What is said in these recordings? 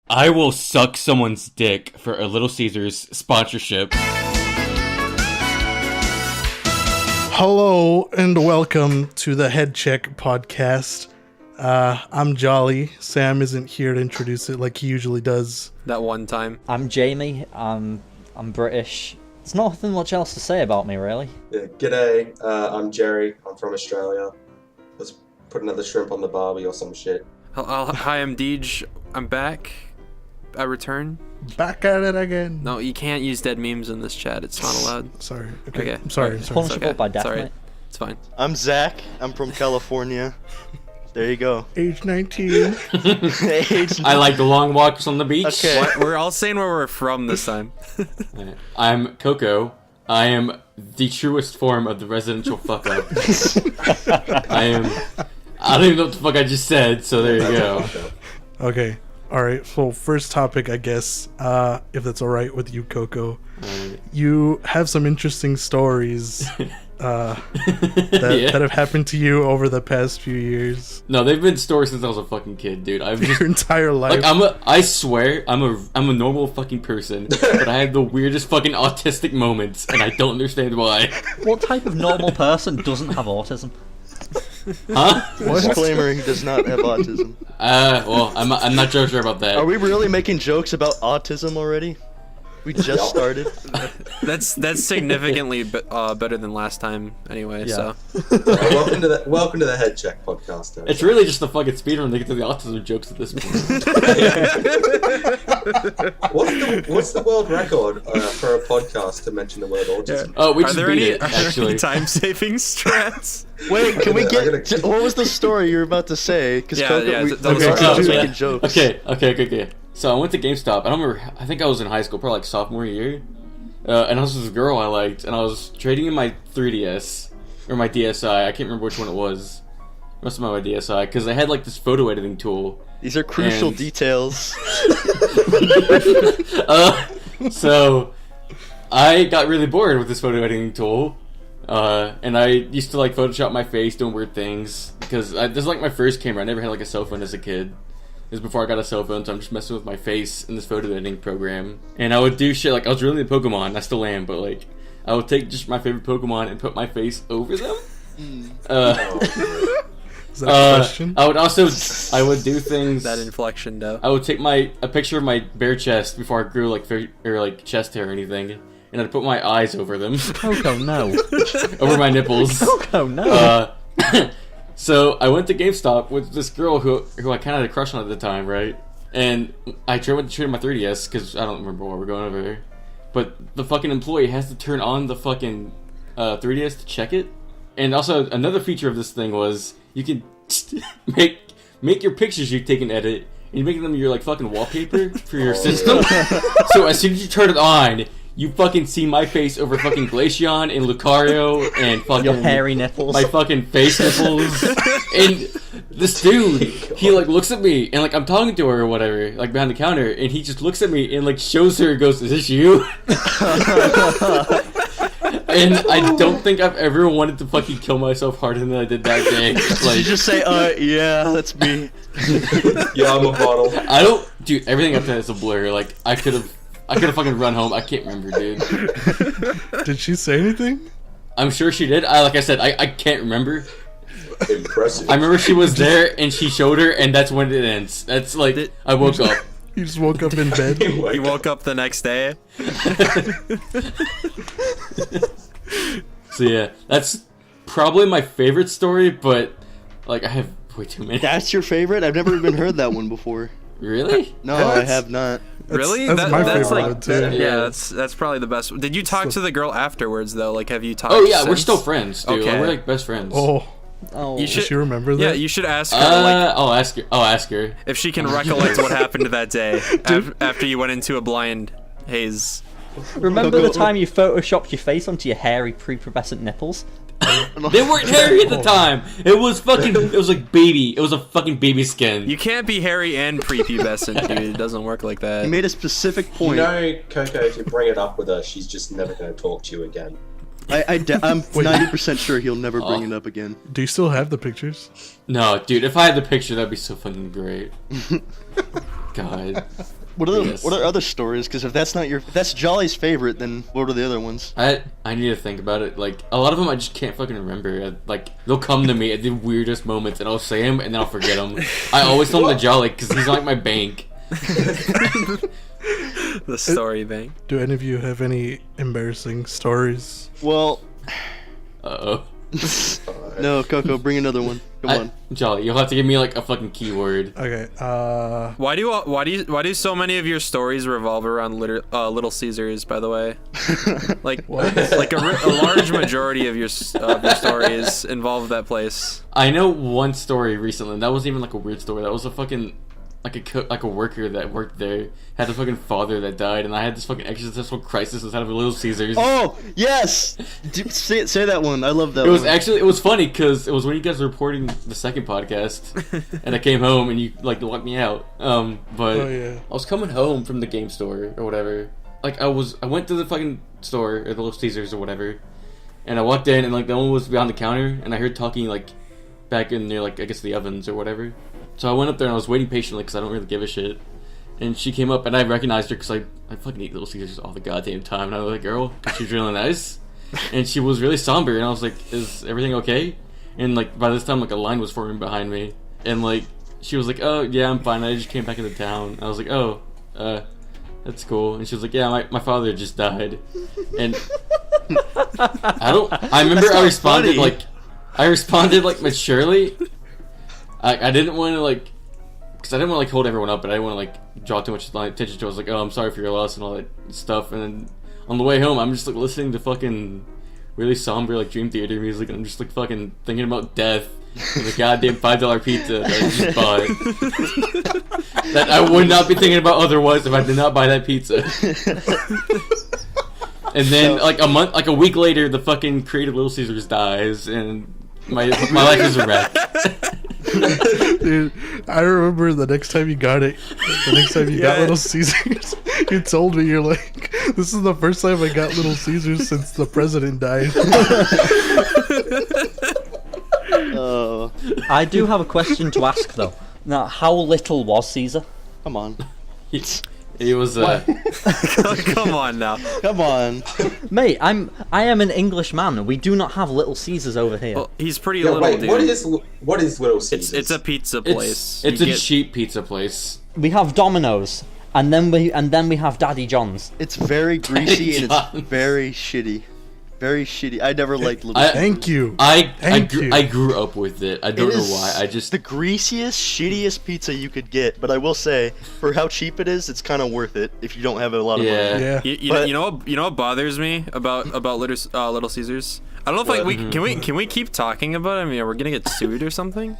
I will suck someone's dick for a Little Caesars sponsorship. Hello and welcome to the Headcheck podcast. I'm Jolly. Sam isn't here to introduce it like he usually does. That one time. I'm Jamie. I'm British. There's nothing much else to say about me, really. Yeah, g'day, I'm Jere, I'm from Australia. Let's put another shrimp on the barbie or some shit. Hi, I'm Deej. I'm back. I return. Back at it again. No, you can't use dead memes in this chat. It's not allowed. Sorry. Okay. Okay. I'm sorry. Punishable by death, Sorry. mate. It's fine. I'm Zach. I'm from California. There you go. Age 19. I like the long walks on the beach. Okay. What? We're all saying where we're from this time. I'm Coco. I am the truest form of the residential fuck up. I don't even know what the fuck I just said, so there you go. Okay. Alright, so first topic, I guess, if that's alright with you, Coco. You have some interesting stories that have happened to you over the past few years. No, they've been stories since I was a fucking kid, dude. Your entire life. I swear, I'm a normal fucking person, but I have the weirdest fucking autistic moments, and I don't understand why. What type of normal person doesn't have autism? Huh? Disclaimer, he does not have autism. Well, I'm not so sure about that. Are we really making jokes about autism already? We just started. That's significantly better than last time, anyway. Yeah. So. Welcome to the Headcheck podcast. It's really just a fucking speedrun to get to the autism jokes at this point. What's the world record for a podcast to mention the word autism? Oh, we Are just there beat any it, actually. time-saving strats? Wait, can we I gotta- get? What was the story you were about to say? Because Yeah, Coco, yeah, we tell the were story. just yeah. making jokes. Okay. So I went to GameStop. I don't remember. I think I was in high school, probably like sophomore year. And I was with this girl I liked, and I was trading in my 3DS or my DSi. I can't remember which one it was. It must have been my DSi because I had like this photo editing tool. These are crucial And- details. So I got really bored with this photo editing tool. And I used to like Photoshop my face doing weird things because this is like my first camera. I never had like a cell phone as a kid. This is before I got a cell phone, so I'm just messing with my face in this photo editing program. And I would do shit like I was really into Pokemon. I still am, but like I would take just my favorite Pokemon and put my face over them. Is that a question? I would do things. That inflection, though. I would take a picture of my bare chest before I grew like chest hair or anything, and I'd put my eyes over them, Coco, no. over my nipples. Coco, no. So I went to GameStop with this girl who I kind of had a crush on at the time, right? And I went to trade my 3DS because I don't remember why we're going over there. But the fucking employee has to turn on the fucking 3DS to check it. And also another feature of this thing was you can make your pictures you take and edit, and you make them your like fucking wallpaper for your system. So as soon as you turn it on, you fucking see my face over fucking Glaceon and Lucario and fucking Your hairy nipples. my fucking face nipples. And this dude, he like looks at me and like I'm talking to her or whatever, like behind the counter, and he just looks at me and like shows her and goes, "Is this you?" And I don't think I've ever wanted to fucking kill myself harder than I did that day. Did Like, you just say, yeah, that's me? Yeah, I'm a bottle. I don't, dude. Everything after that is a blur. Like I could have fucking run home. I can't remember, dude. Did she say anything? I'm sure she did. Like I said, I can't remember. Impressive. I remember she was there and she showed her, and that's when it ends. That's like I woke up. You just woke up in bed? You woke up the next day. So yeah, that's probably my favorite story, but like I have way too many. That's your favorite? I've never even heard that one before. Really? No, That's- I have not. Really? That's my that's favorite like, one, too. Yeah, that's probably the best. Did you talk to the girl afterwards though? Like, have you talked? Oh yeah, we're since? still friends, dude. Okay. Like, we're like best friends. Oh, Oh, You does should- she remember that? Yeah, you should ask her like I'll ask her. I'll ask her. if she can recollect what happened that day after you went into a blind haze. remember the time you photoshopped your face onto your hairy prepubescent nipples? They weren't hairy at the time. It was fucking. It was like baby. It was a fucking baby skin. You can't be hairy and prepubescent, dude. It doesn't work like that. He made a specific You point. know, Coco, if you bring it up with her, she's just never going to talk to you again. I'm 90% sure he'll never bring it up again. Do you still have the pictures? No, dude. If I had the picture, that'd be so fucking great. God. What are other stories? Because if that's Jolly's favorite, then what are the other ones? I need to think about it. Like, a lot of them I just can't fucking remember. Like, they'll come to me at the weirdest moments, and I'll say them, and then I'll forget them. I always tell them to Jolly, because he's like my bank. The story bank. Do any of you have any embarrassing stories? Well, Uh-oh. no, Coco, bring another one. Come on. Jolly, you'll have to give me, like, a fucking keyword. Okay, Why do so many of your stories revolve around Little Caesars? By the way, like a large majority of your stories involve that place. I know one story recently, and that wasn't even, like, a weird story. That was a fucking... Like a worker that worked there had a fucking father that died, and I had this fucking existential crisis inside of a Little Caesars. Oh yes, say that one. I love that. It was funny because it was when you guys were recording the second podcast, and I came home and you like locked me out. But I was coming home from the game store or whatever. Like I went to the fucking store or the Little Caesars or whatever, and I walked in and like no one was behind the counter, and I heard talking like back in near like I guess the ovens or whatever. So I went up there and I was waiting patiently because I don't really give a shit. And she came up and I recognized her because I fucking eat Little Caesars all the goddamn time. And I was like, girl, she was really nice. And she was really somber. And I was like, is everything okay? And like by this time, like a line was forming behind me. And like she was like, oh yeah, I'm fine. I just came back into town. I was like, oh, that's cool. And she was like, yeah, my father just died. And I remember I responded like maturely. I didn't want to like, because I didn't want to like hold everyone up, but I didn't want to like draw too much attention to it. I was like, oh, I'm sorry for your loss and all that stuff. And then on the way home, I'm just like listening to fucking really somber like Dream Theater music, and I'm just like fucking thinking about death and the goddamn $5 pizza that I just bought. That I would not be thinking about otherwise if I did not buy that pizza. And then like a week later, the fucking creator of Little Caesars dies, and my life is a wreck. Dude, I remember the next time you got Little Caesars, you told me, you're like, this is the first time I got Little Caesars since the president died. I do have a question to ask though. Now, how little was Caesar? Come on. He was Come on now. Come on. Mate, I am an English man. We do not have Little Caesars over here. Well, he's pretty Yeah, little, wait, dude. what is Little Caesars? It's a pizza place. It's a cheap pizza place. We have Domino's, and then we have Daddy John's. It's very greasy and it's very shitty. Very shitty. I never liked Little Caesars. Thank you. I grew up with it. I don't know why. I just the greasiest, shittiest pizza you could get. But I will say, for how cheap it is, it's kind of worth it if you don't have a lot of money. Yeah. You know what bothers me about Little Caesars? I don't know if can we keep talking about it? I mean, are we gonna get sued or something?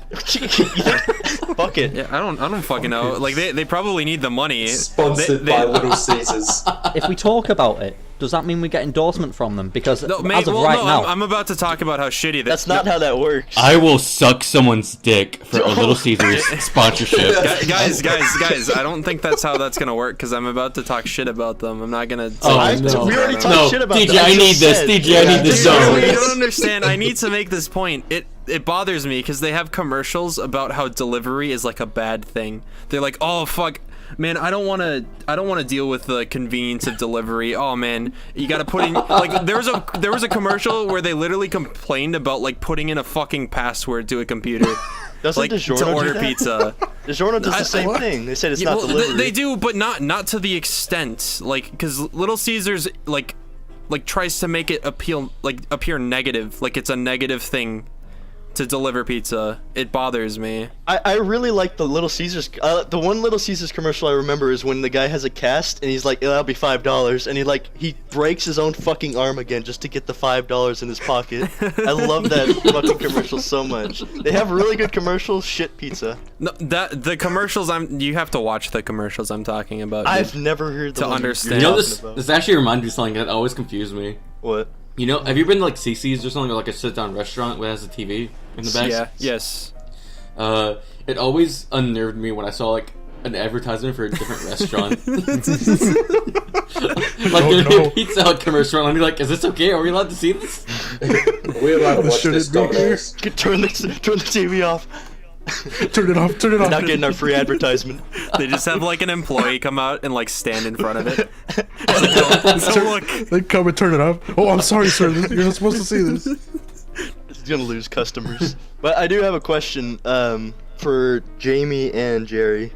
Fuck it. Yeah, I don't fucking know. Like they probably need the money. Sponsored by Little Caesars. If we talk about it, does that mean we get endorsement from them? Because No, as of right now, I'm about to talk about how shitty That's not how that works. I will suck someone's dick for a Little Caesars sponsorship. Guys, I don't think that's how that's gonna work because I'm about to talk shit about them. I'm not gonna. Oh, no. We already talked No, shit about DJ, that. I need this. DJ, I need this You zone. don't understand. I need to make this point. It bothers me because they have commercials about how delivery is like a bad thing. They're like, oh fuck, man, I don't want to deal with the convenience of delivery. Oh man, you got to put in like there was a commercial where they literally complained about like putting in a fucking password to a computer. Doesn't like DiGiorno to order do that? pizza. DiGiorno does the same thing. They said it's not delivery. They do, but not to the extent. Like, because Little Caesars like tries to make it appear negative, like it's a negative thing to deliver pizza. It bothers me. I really like the Little Caesars. The one Little Caesars commercial I remember is when the guy has a cast and he's like, "That'll be $5," and he breaks his own fucking arm again just to get the $5 in his pocket. I love that fucking commercial so much. They have really good commercials. Shit pizza. No, the commercials you have to watch the commercials I'm talking about. I've never heard the To one understand. you're You know, talking about. this actually reminds me of something that always confused me. What? You know, have you been to like CC's or something, or like a sit-down restaurant that has a TV in the back? Yeah. Yes. It always unnerved me when I saw like an advertisement for a different restaurant. Oh, no. Pizza Hut commercial, and I'd be like, "Is this okay? Are we allowed to see this?" We're allowed to watch Should this, it be here? Domino's. Turn the TV off. Turn it off. Turn it off. Not getting our free advertisement. They just have like an employee come out and like stand in front of it. It's like, so look. They come and turn it off. Oh, I'm sorry, sir. You're not supposed to see this. It's gonna lose customers. But I do have a question for Jamie and Jerry.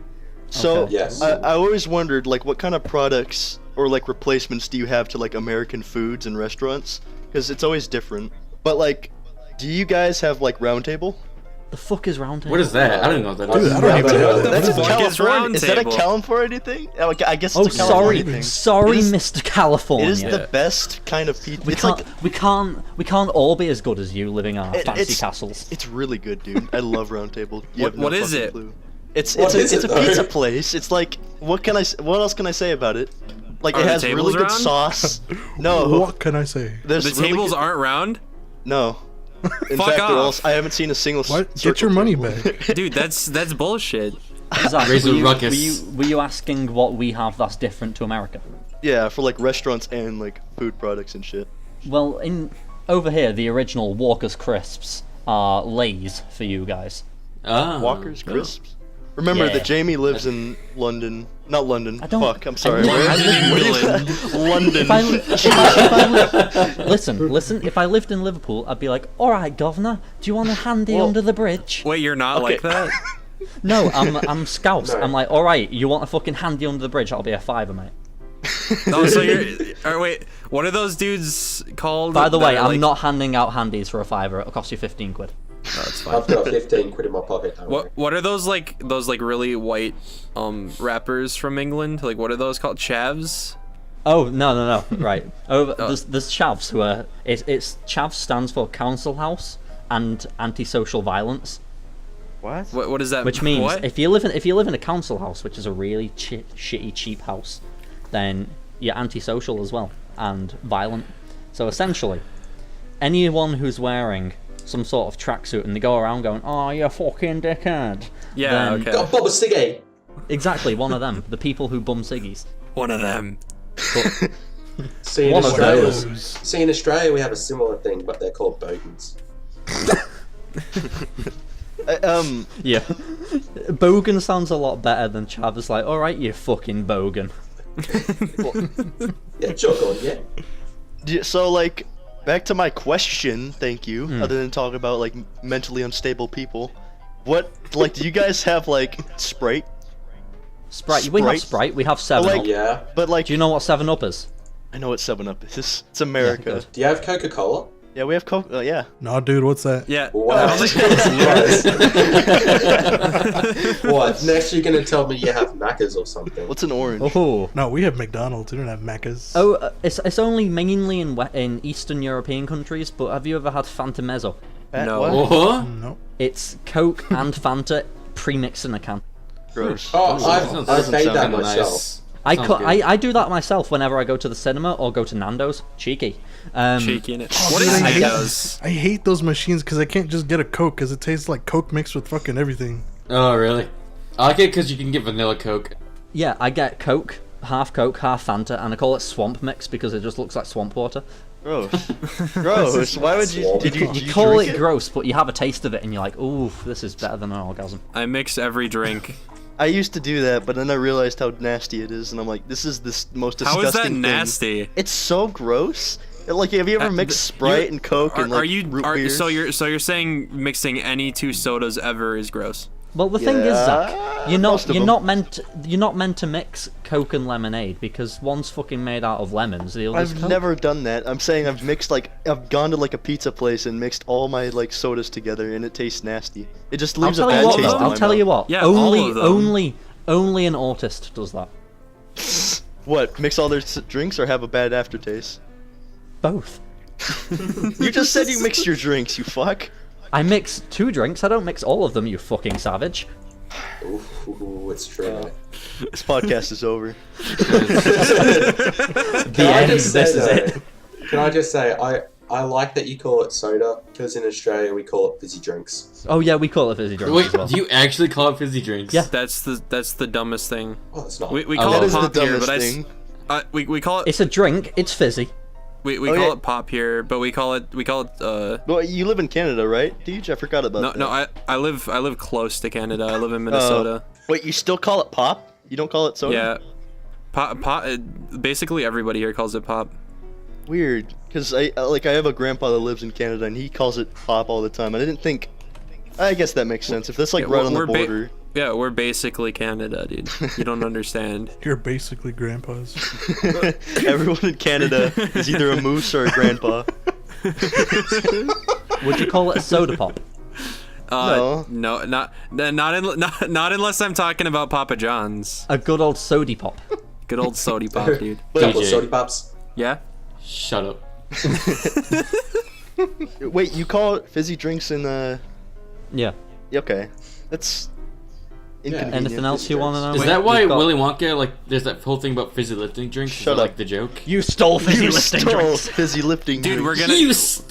So Okay. Yes. I always wondered like what kind of products or like replacements do you have to like American foods and restaurants? Because it's always different. But like, do you guys have like Round Table? The fuck is round table? What is that? I don't know what that Dude, is. I don't even know. That's a fuck is California. Round Is that a Table? California thing? I guess Oh, it's a California sorry, thing. sorry, It is- Mr. California. It is the best kind of pizza. we It's can't, like we can't all be as good as you living in our fancy it's- castles. it's really good, dude. I love Round Table. You have no What is fucking it? clue. It's What is it's it, a though? pizza place. It's like what else can I say about it? Like Are it the has really tables good round? sauce. No, What can I say? there's The really tables good- aren't round? No. In Fuck fact, they're all- off. I haven't seen a single. What? Get circle your money table. back. Dude, that's bullshit. Zach, Raise were a you, ruckus. were you asking what we have that's different to America? Yeah, for like restaurants and like food products and shit. Well, in over here, the original Walker's crisps are Lay's for you guys. Ah. Walker's crisps. Remember Yeah. that Jamie lives in London. Not London. I don't- Fuck. I'm sorry. I Where- live in where do you- England. If I, London. listen. If I lived in Liverpool, I'd be like, "All right, governor, do you want a handy Well- under the bridge?" Wait, you're not like that? No, I'm Scouse. No. I'm like, "All right, you want a fucking handy under the bridge? That'll be a $5, mate." Oh, so you're. Or wait, what are those dudes called? By the way, that are, I'm like- not handing out handies for a $5. It'll cost you 15 quid. Oh, that's fine. I've got 15 quid in my pocket. Don't worry. What are those like really white wrappers from England? Like what are those called? Chavs? Oh no, right. There's chavs who are it's chavs stands for Council House and Antisocial Violence, What? What does that? which means what? if you live in a council house, which is a really shitty cheap house, then you're antisocial as well and violent. So essentially, anyone who's wearing some sort of tracksuit and they go around going, "Oh, you fucking dickhead." Yeah, then- okay. Got Bob a ciggy. Exactly, one of them. The people who bum ciggies. One of them. But See in One of Australia. those. See in Australia we have a similar thing, but they're called bogans. yeah, bogan sounds a lot better than chav. It's like, "All right, you fucking bogan." Yeah, joke on, yeah. So like, back to my question. Thank you. Other than talking about like mentally unstable people, what like do you guys have like Sprite? Sprite. We have Sprite? Sprite. We have 7 like- Up. Yeah. But like, Do you know what 7 Up is? I know what 7-Up is. It's America. good. Do you have Coca-Cola? Yeah, we have Coke. Yeah. Nah, dude, what's that? Yeah. What? What? Next you're gonna tell me you have Macca's or something. What's an orange? Oh. No, we have McDonald's. We don't have Macca's. Oh, it's only mainly in Eastern European countries. But have you ever had Fanta Mezzo? No. What? Oh, No. It's Coke and Fanta pre-mixed in a can. Gross. Oh, sounds- I've doesn't made sound that kinda myself. nice. I Sounds good. I do that myself whenever I go to the cinema or go to Nando's. Cheeky. Cheeky in it. What dude, is I hate- Nando's? I hate those machines because I can't just get a Coke because it tastes like Coke mixed with fucking everything. Oh, really? I like it because you can get vanilla Coke. Yeah, I get Coke, half Fanta, and I call it Swamp Mix because it just looks like swamp water. Gross. Gross. Why would you? Did you? You did call drink it gross, but you have a taste of it and you're like, "Ooh, this is better than an orgasm." I mix every drink. I used to do that, but then I realized how nasty it is, and I'm like, this is the most disgusting How is that thing. nasty? It's so gross. Like, have you ever mixed Sprite and Coke and like root beer? So you're saying mixing any two sodas ever is gross? Well, the thing is, Zach, Yeah, you're most of not them. you're not meant to mix Coke and lemonade because one's fucking made out of lemons. The other's I've Coke. never done that. I'm saying I've mixed I've gone to like a pizza place and mixed all my like sodas together, and it tastes nasty. It just I'll leaves a tell bad you what. taste Though, in I'll my tell mouth. you what. Yeah, all of them. Only an autist does that. What? Mix all their drinks or have a bad aftertaste? Both. You just said you mixed your drinks, you fuck. I mix 2 drinks. I don't mix all of them. You fucking savage. Ooh, it's true. This podcast is over. The Can I end. just say This is though, it. Can I just say, I I like that you call it soda, because in Australia we call it fizzy drinks. Oh yeah, we call it fizzy drinks Wait, as well. do you actually call it fizzy drinks? Yeah. That's the dumbest thing. Oh, it's not. We Oh, call that it is the pop here, dumbest but thing. we call it It's a drink. It's fizzy. we Oh, call yeah. it pop here, but we call it Well, you live in Canada, right, Deej? I forgot about no that. no I live close to Canada. I live in Minnesota. Wait, you still call it pop? You don't call it soda? Yeah, pop. Basically everybody here calls it pop. Weird, because I have a grandpa that lives in Canada and he calls it pop all the time. I didn't think. I guess that makes sense if that's like Yeah, right on the we're border. Yeah, we're basically Canada, dude. You don't understand. You're basically grandpas. Everyone in Canada is either a moose or a grandpa. Would you call it a soda pop? No. No, not unless I'm talking about Papa John's. A good old sody pop. Good old sody pop, dude. Double DJ. soda pops. Yeah. Shut up. Wait, you call it fizzy drinks in Yeah. Okay, that's inconvenient. Anything else you want to know? Is Wait, that why we've got- Willy Wonka, like, there's that whole thing about fizzy lifting drinks? Shut Is that, up. like, the joke? You stole fizzy You lifting stole drinks. fizzy lifting Dude, we're drinks.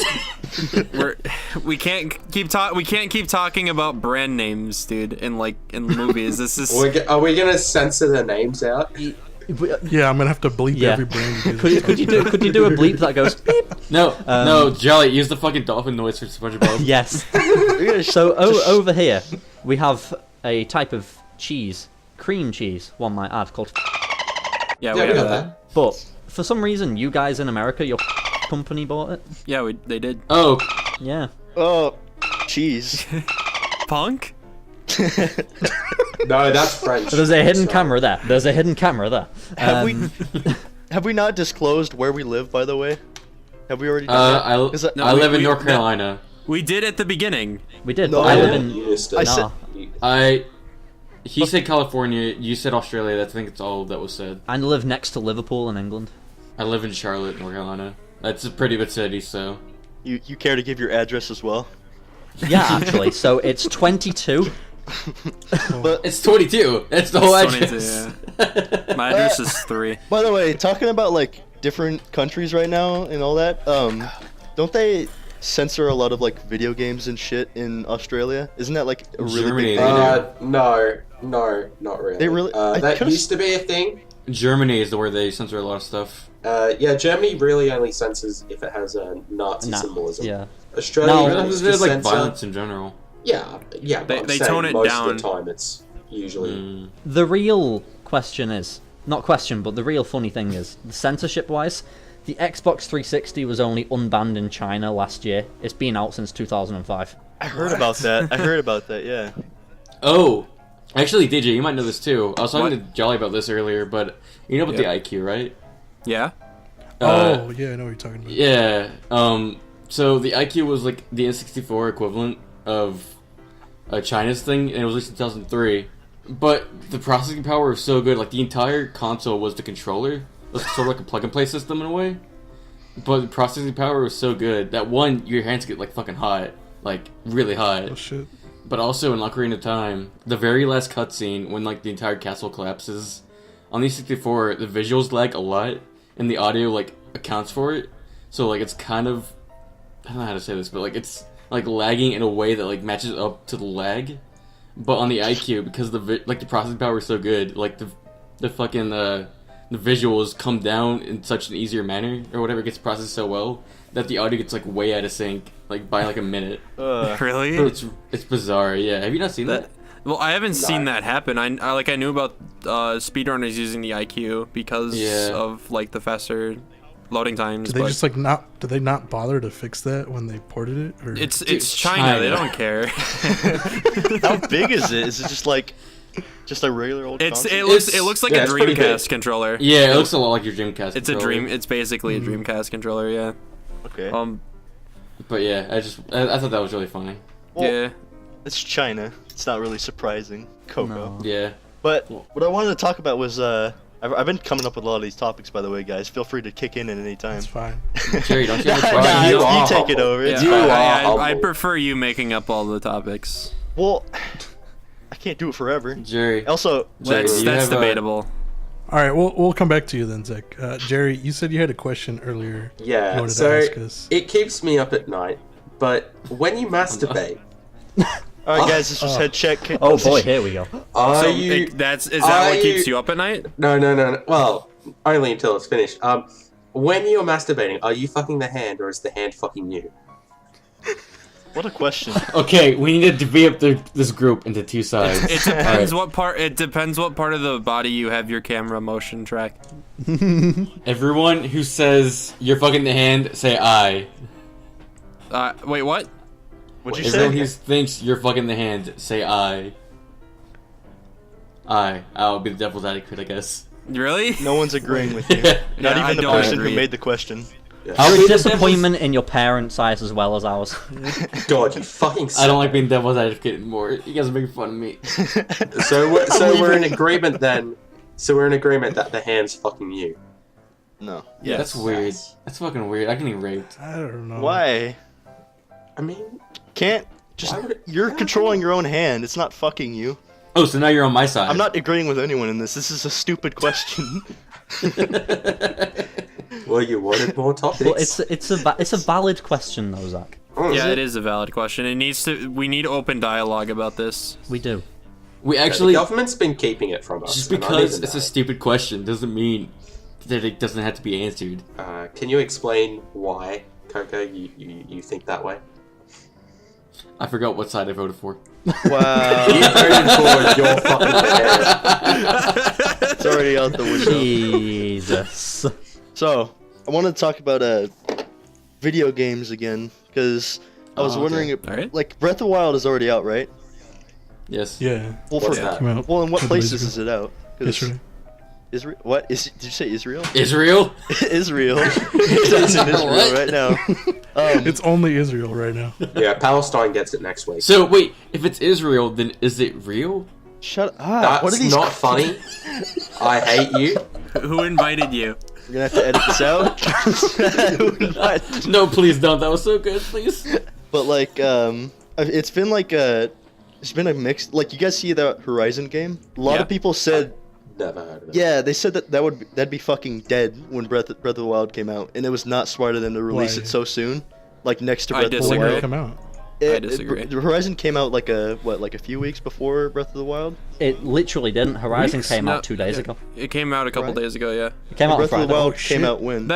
gonna we can't keep talking about brand names, dude, in movies. This is Are we gonna censor the names out? Yeah, I'm gonna have to bleep Yeah. every brand. you Could you do a bleep that goes beep? No, no, Jolly, use the fucking dolphin noise for SpongeBob. Yes. We're gonna So over here we have a type of cheese, cream cheese, one might add, called. yeah, Yeah, we we have got that. that. But for some reason, you guys in America, your company bought it. Yeah, they did. Oh, Yeah. Oh, cheese. Punk? No, that's French. There's a hidden Sorry. camera there. There's a hidden camera there. Have we not disclosed where we live, by the way? Have we already done that? Is that- I we- live in we- North no. Carolina. We did at the beginning. We did. No, But I I live didn't. in. You missed I it. said- Nah. He said California, you said Australia, I think it's all that was said. I live next to Liverpool in England. I live in Charlotte, North Carolina. That's a pretty big city, so... You care to give your address as well? Yeah, actually. So it's 22. But It's 22! That's the whole It's address! 22, yeah. My address is 3. by the way, talking about like different countries right now and all that, don't they censor a lot of like video games and shit in Australia? Isn't that like a really Germany, big they thing? No, not really. They really- I that could've- used to be a thing. Germany is where they censor a lot of stuff. Yeah, Germany really only censors if it has a Nazi symbolism. Yeah. Australia No, used to There's like censor. violence in general. Yeah. They- But I'm they saying tone it most down. of the time, it's usually. The real question is not question, but the real funny thing is censorship-wise, the Xbox 360 was only unbanned in China last year. It's been out since 2005. I heard about that. Yeah. Oh! Actually, DJ, you might know this too. I was talking What? to Jolly about this earlier, but you know about the IQ, right? Yeah? Oh, yeah, I know what you're talking about. Yeah. So the IQ was like the N64 equivalent of China's thing, and it was released in 2003. But the processing power was so good, like the entire console was the controller. It was sort of like a plug-and-play system in a way. But the processing power was so good that one, your hands get like fucking hot. Like, really hot. Oh shit. But also in Ocarina of Time, the very last cutscene when like the entire castle collapses, on the 64, the visuals lag a lot, and the audio like accounts for it. So like it's kind of, I don't know how to say this, but like it's like lagging in a way that like matches up to the lag. But on the IQ, because the processing power is so good, like the fucking the visuals come down in such an easier manner or whatever, it gets processed so well that the audio gets like way out of sync, like by like a minute. Really? It's bizarre. Yeah, have you not seen that? Well, I haven't seen that happen. I knew about speedrunners using the IQ because Yeah. of like the faster loading times. Did they but just like not? Did they not bother to fix that when they ported it? Or? it's Dude, China. They China. don't care. How big is it? Is it just a regular old console? It looks like Yeah, a it's pretty Dreamcast big. controller. Yeah, it looks a lot like your Dreamcast. It's a controller. dream. It's basically a Dreamcast controller. Yeah. Okay. But yeah, I thought that was really funny. Well, Yeah. It's China. It's not really surprising. Coco. No. Yeah. But what I wanted to talk about was I've been coming up with a lot of these topics, by the way, guys. Feel free to kick in at any time. It's fine. Jerry, don't you have a Nah, try? you are take it over. It's Yeah, You fine. are humble. I prefer you making up all the topics. Well, I can't do it forever. Jerry. Also, Jerry, That's you have a- debatable. All right, we'll come back to you then, Zach. Jerry, you said you had a question earlier. You Yeah, wanted so to ask us. it keeps me up at night, but when you masturbate, Alright guys, this was Headcheck. Oh boy, here we go. are So you... is that are what keeps you up at night? No. Well, only until it's finished. When you're masturbating, are you fucking the hand, or is the hand fucking you? What a question. Okay, we need to divvy up this group into two sides. It depends what part. It depends what part of the body you have your camera motion track. Everyone who says you're fucking the hand, say I. Wait, what? What'd you Everyone say? who thinks you're fucking the hand, say I. I'll be the devil's advocate, I guess. Really? No one's agreeing with you. Not Yeah, I even the don't person agree. who made the question. I'll You're be a the devil's- disappointment in your parents' eyes as well as ours. God, you fucking I don't like being devil's advocate anymore. You guys are making fun of me. So we're in agreement then. So we're in agreement that the hand's fucking you. No. Yeah, that's weird. That's fucking weird. I can get raped. I don't know. Why? I mean, Can't just Why would it- you're controlling your own hand. It's not fucking you. Oh, so now you're on my side. I'm not agreeing with anyone in this. This is a stupid question. well, you wanted more topics. Well, it's a valid question though, Zach. Oh, Yeah, it is a valid question. We need open dialogue about this. We do. We The actually, government's been keeping it from us. just and I because need it's to a know. stupid question doesn't mean that it doesn't have to be answered. Can you explain why, Coco, you think that way? I forgot what side I voted for. Wow. You voted for your fucking parent. It's already out the window. Jesus. So, I want to talk about video games again because I was Oh, okay. wondering, if, Alright. like Breath of the Wild is already out, right? Yes. Yeah. Well, What's for, that? Came out well, in what a couple days places ago. is it out? 'Cause Yesterday. Israel? What is? Did you say Israel? Israel? Israel. It's in Israel What? right now. It's only Israel right now. Yeah, Palestine gets it next week. So wait, if it's Israel, then is it real? Shut up. That's What are these? not funny. I hate you. Who invited you? We're gonna have to edit this out. No, please don't. That was so good. Please. But like, it's been like it's been a mix. Like, you guys see the Horizon game? A lot Yeah. of people said, Never heard of it. yeah, they said that'd be fucking dead when Breath of the Wild came out, and it was not smart of them to release Why? it so soon, like next to I Breath of the When did disagree. it come out? I disagree. The Horizon came out like a few weeks before Breath of the Wild. It literally didn't. Horizon Weeks? came No, out 2 days ago. It came out a couple Right. days ago. Yeah. It came out on Breath of Friday. the Wild Oh, came shit. out when?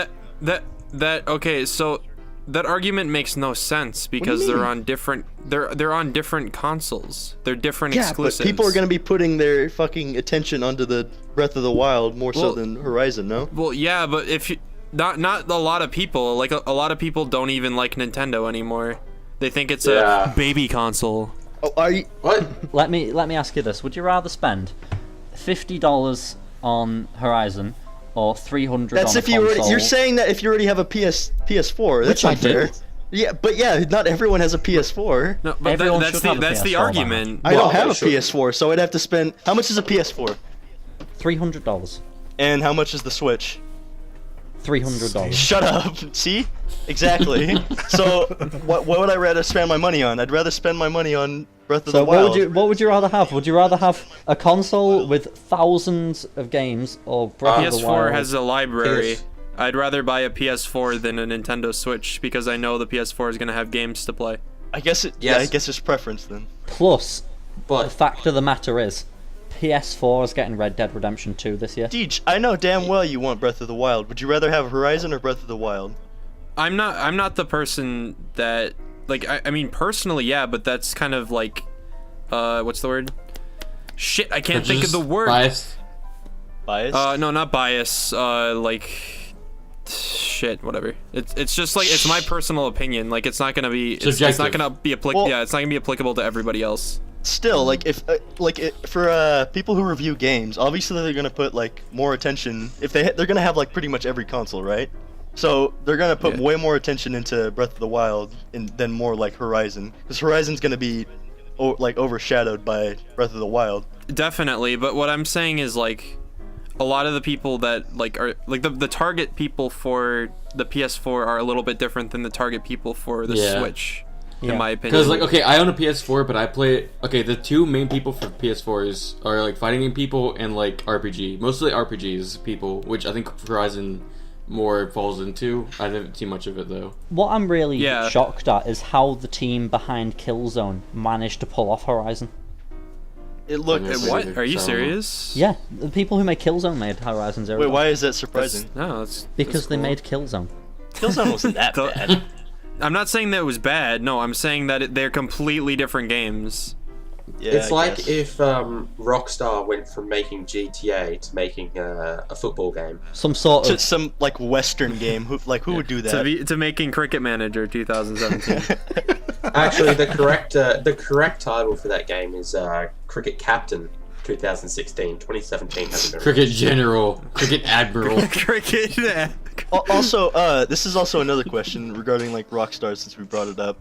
Okay, so that argument makes no sense because mean? they're on different they're on different consoles. They're different Yeah, exclusives. but people are gonna be putting their fucking attention onto the Breath of the Wild more so Well- than Horizon, no? Well, yeah, but if you not a lot of people, like a lot of people don't even like Nintendo anymore. They think it's Yeah. a baby console. Oh, are you? What? Let me ask you this: would you rather spend $50 on Horizon or $300 That's on if a you already. console? You're saying that if you already have a PS4. That's Which I not fair. do. Yeah, but yeah, not everyone has a PS4. No, but Everyone that's should the have a that's the PS4 by now. argument. I Well, don't have they a should. PS4, so I'd have to spend. How much is a PS4? $300. And how much is the Switch? $300. Shut up. See? Exactly. So, what would I rather spend my money on? I'd rather spend my money on Breath of So the what Wild. would you rather have? Would you rather have a console with thousands of games or Breath of the PS4 Wild? has a library. PS- I'd rather buy a PS4 than a Nintendo Switch because I know the PS4 is gonna have games to play. I guess it. Yeah, Yes. I guess it's preference then. Plus, the But fact of the matter is, PS4 is getting Red Dead Redemption 2 this year. Deej, I know damn well you want Breath of the Wild. Would you rather have Horizon or Breath of the Wild? I'm not the person that like I mean personally yeah, but that's kind of like what's the word? Shit, I can't think of the word. Biased. Bias? No, not bias. Like shit, whatever. It's just like it's my personal opinion. Like it's not gonna be it's not Subjective. gonna be Well- yeah, it's not gonna be applicable to everybody else. Still, like if for people who review games, obviously they're gonna put like more attention. If they're gonna have like pretty much every console, right? So they're gonna put Yeah. way more attention into Breath of the Wild than more like Horizon, because Horizon's gonna be like overshadowed by Breath of the Wild. Definitely, but what I'm saying is like a lot of the people that like are like the target people for the PS4 are a little bit different than the target people for the Yeah. Switch. in my opinion. Because, like, okay, I own a PS4, but I play... Okay, the two main people for PS4s are, like, fighting game people and, like, RPG. Mostly RPGs people, which I think Horizon more falls into. I haven't seen much of it, though. What I'm really shocked at is how the team behind Killzone managed to pull off Horizon. It looked. What? Are you serious? Yeah, the people who made Killzone made Horizon Zero Wait, Dawn. why is that surprising? Because they cool. made Killzone. Killzone wasn't that bad. I'm not saying that it was bad. No, I'm saying that they're completely different games. Yeah, It's I like guess. if Rockstar went from making GTA to making a football game. Some sort To of... some like Western game. Who would do that? To making Cricket Manager 2017. Actually, the correct title for that game is Cricket Captain 2016. 2017 hasn't been Cricket General. Cricket Admiral. Cricket. Also, this is also another question regarding like Rockstar since we brought it up.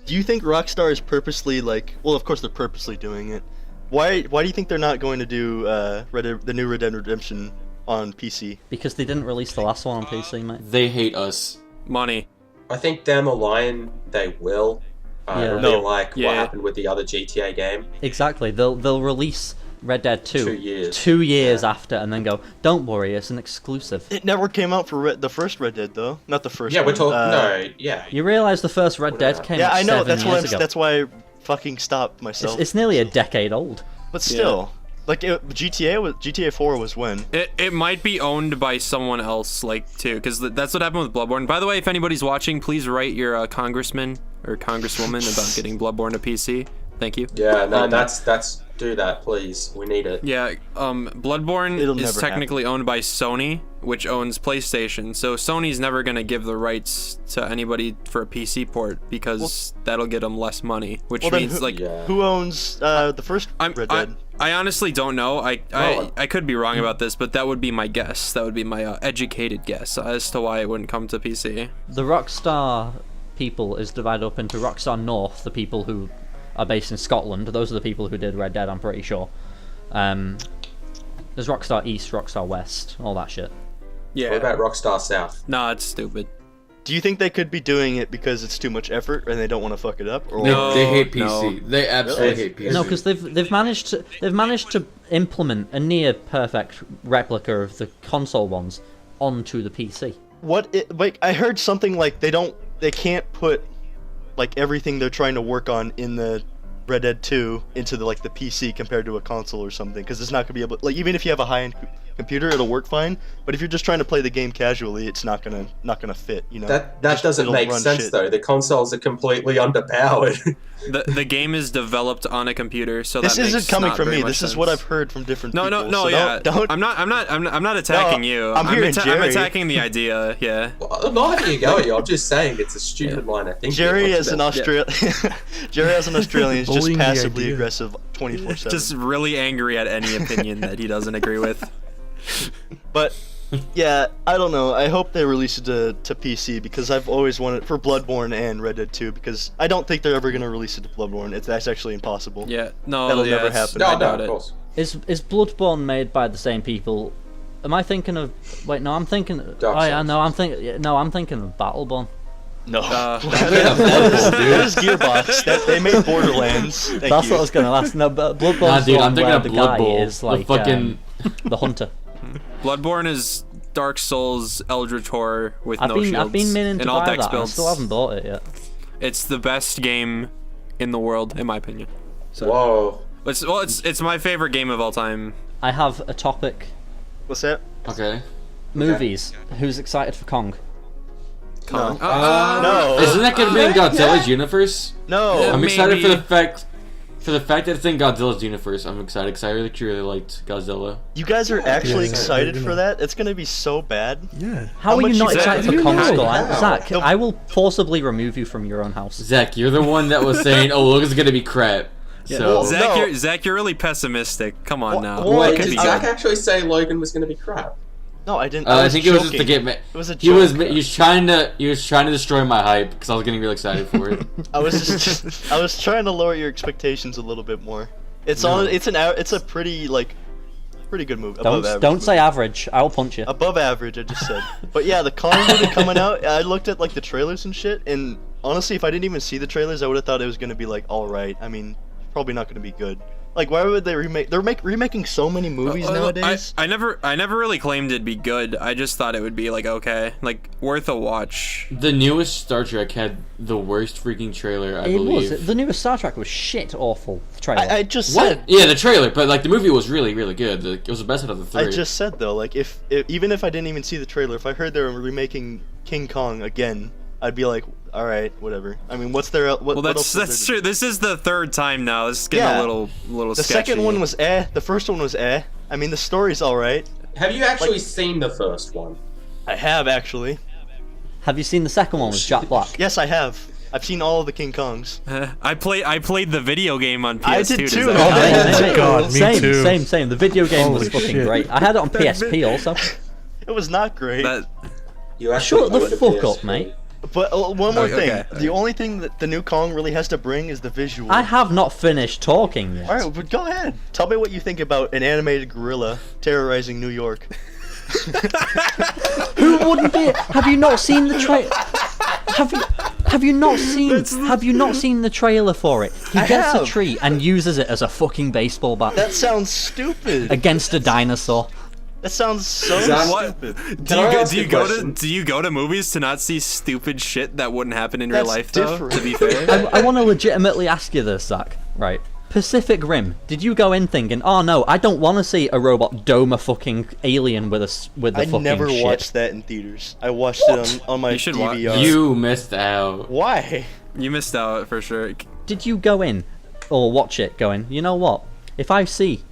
Do you think Rockstar is purposely like? Well, of course they're purposely doing it. Why do you think they're not going to do the new Red Dead Redemption on PC? Because they didn't release the last one on PC, mate. They hate us. Money. I think down the line they will. Yeah. It'll be like what happened with the other GTA game. Exactly. They'll release Red Dead 2 2 years. 2 years after, and then go, don't worry, it's an exclusive. It never came out for the first Red Dead though. Not the first. Yeah, one. we're talking. You realise the first Red Dead came Yeah, out I know. 7 years ago. That's why I fucking stopped myself. It's nearly a decade old. But still, like GTA 4 was when. It might be owned by someone else, like, too, because that's what happened with Bloodborne. By the way, if anybody's watching, please write your congressman or congresswoman about getting Bloodborne to PC. Thank you. Yeah, no, that's do that, please. We need it. Yeah, Bloodborne It'll is never technically owned by Sony, which owns PlayStation. So Sony's never gonna give the rights to anybody for a PC port because that'll get them less money. Which means who owns the first Red Dead? I honestly don't know. I could be wrong about this, but that would be my guess. That would be my educated guess as to why it wouldn't come to PC. The Rockstar people is divided up into Rockstar North, the people who are based in Scotland. Those are the people who did Red Dead, I'm pretty sure. There's Rockstar East, Rockstar West, all that shit. Yeah. What about Rockstar South? Nah, it's stupid. Do you think they could be doing it because it's too much effort and they don't want to fuck it up? Or They hate PC. They absolutely hate PC. No, because they've managed to implement a near perfect replica of the console ones onto the PC. Like I heard something like they can't put like everything they're trying to work on in the Red Dead 2 into the PC compared to a console or something, because it's not gonna be able, like, even if you have a high-end computer, it'll work fine, but if you're just trying to play the game casually, it's not gonna fit, you know. That doesn't make sense though. The consoles are completely underpowered. The game is developed on a computer, so this that makes isn't coming not from very me. much This is sense. what I've heard from different people. No, so yeah. Don't. I'm not attacking you. I'm hearing I'm Jere. attacking the idea. Yeah. Well, I'm not having you go at you. I'm just saying it's a stupid line of thinking. Jere What's as an that? Australian, Jere as an Australian is just Bullying the passively idea. aggressive 24/7. Just really angry at any opinion that he doesn't agree with. But yeah, I don't know. I hope they release it to PC because I've always wanted for Bloodborne and Red Dead 2 because I don't think they're ever gonna release it to Bloodborne. That's actually impossible. Yeah. No. That'll yeah, never it's- happen. No, I no, doubt of it. course. Is Bloodborne made by the same people? Am I thinking of? Wait, no, I'm thinking. Dark Oh yeah, Souls. no, I'm thinking. No, I'm thinking of Battleborn. No. Uh, That was Gearbox. They made Borderlands. Thank That's you. what I was gonna ask. No, but Bloodborne's Nah, dude, the I'm one thinking where of the Blood guy Bowl. is like the fucking. the hunter. Bloodborne is Dark Souls Eldritch Horror with no shields. I've been meaning to and all buy dex that. I builds. still haven't bought it yet. It's the best game in the world, in my opinion. So, Whoa. it's my favorite game of all time. I have a topic. What's that? Okay. Movies. Who's excited for Kong? Kong. No. Isn't that gonna be in Godzilla's universe? No. I'm excited for maybe. the fact that it's in Godzilla's universe. I'm excited because I really liked Godzilla. You guys are actually Yeah, excited they're for gonna- that? It's gonna be so bad. Yeah. How are much you not is that? excited for You Kong know. Skull? How? Zach, I will forcibly remove you from your own house. Zach, you're the one that was saying, "Oh, look, it's gonna be crap." So Well, Zach, you're really pessimistic. Come on now. well, It Wait, could did be Zach good. actually say Logan was going to be crap? No, I didn't. I think it was just to joking. get. It was a He was joke. he was trying to destroy my hype because I was getting real excited for it. I was trying to lower your expectations a little bit more. It's No. it's a pretty good movie. Above average Don't movie. say average. I'll punch you. Above average, I just said. But yeah, the Kong movie coming out. I looked at like the trailers and shit, and honestly, if I didn't even see the trailers, I would have thought it was gonna be like all right. I mean, probably not gonna be good. Like, why would they remake? They're remaking so many movies nowadays. I never really claimed it'd be good. I just thought it would be like okay, like worth a watch. The newest Star Trek had the worst freaking trailer, I It believe. was. The newest Star Trek was shit awful trailer. I just What? said. Yeah, the trailer, but like the movie was really, really good. It was the best out of the three. I just said though, like if even if I didn't even see the trailer, if I heard they were remaking King Kong again, I'd be like, all right, whatever. I mean, what's there? What, Well, what else that's is there true. to do? This is the third time now. This is getting Yeah. a little The sketchy. second one was eh. The first one was eh. I mean, the story's all right. Have you actually seen the first one? I have actually. Have you seen the second one with Jack Black? Yes, I have. I've seen all of the King Kongs. I played the video game on PS2. I did Does too. that Oh, count? my God, me same, too. Same. The video game was Holy fucking shit. great. I had it on PSP also. It was not great. That- You actually Shut the played fuck PS3. up, mate. But one more thing. okay. The only thing that the new Kong really has to bring is the visual. I have not finished talking yet. All right, but go ahead. Tell me what you think about an animated gorilla terrorizing New York. Who wouldn't be? Have you not seen the trailer? Have you not seen the trailer for it? He I gets a have. tree and uses it as a fucking baseball bat That sounds stupid. against a dinosaur. That sounds so What? stupid. Do I you, go, ask do you you a go question? to do you go to movies to not see stupid shit that wouldn't happen in real That's life though? different. To be fair, I want to legitimately ask you this, Zach. Right. Pacific Rim. Did you go in thinking, oh no, I don't want to see a robot dome a fucking alien with the I fucking never shit. watched that in theaters. I watched it on my You should watch- DVR. You missed out. Why? you missed out for sure. Did you go in or watch it going, you know what? If I see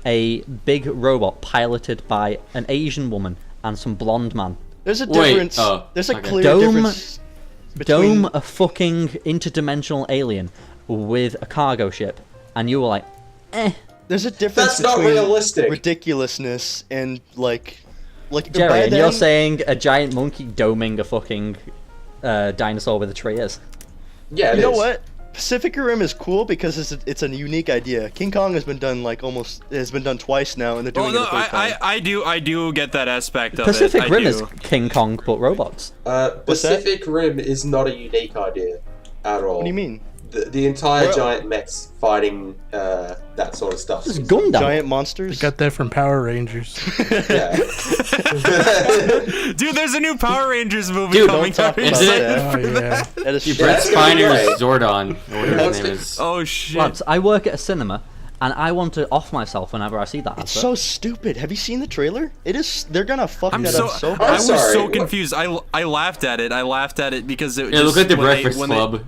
a big robot piloted by an Asian woman and some blonde man There's a Wait, difference. oh, There's a okay. clear Dome- difference between. dome a fucking interdimensional alien with a cargo ship, and you were like, There's a difference That's not between realistic. ridiculousness and like Jerry, by and you're then- saying a giant monkey doming a fucking dinosaur with a tree is? Yeah, it You know is. what? Pacific Rim is cool because it's a unique idea. King Kong has been done has been done twice now, and they're Well, doing no, it a third time. I do get that aspect of Pacific it. Rim I is do. King Kong but robots. that? Pacific Rim is not a unique idea at all. What do you mean? The entire Well- giant mechs fighting that sort of stuff. This is Gundam. Giant monsters? Got that from Power Rangers. Yeah. Dude, there's a new Power Rangers movie Dude, coming don't out. talk I'm about excited that. for Oh yeah. That is Dude, shit. Brett That's gonna be Spiner's great. Zordon, or whatever That's his name the- is. Oh shit. Lads, I work at a cinema, and I want to off myself whenever I see that It's advert. so stupid. Have you seen the trailer? It is. They're gonna fuck I'm that so up so I bad. was sorry, so what? confused. I laughed at it. I laughed at it because it It just looked like the when they- Breakfast when they- Club.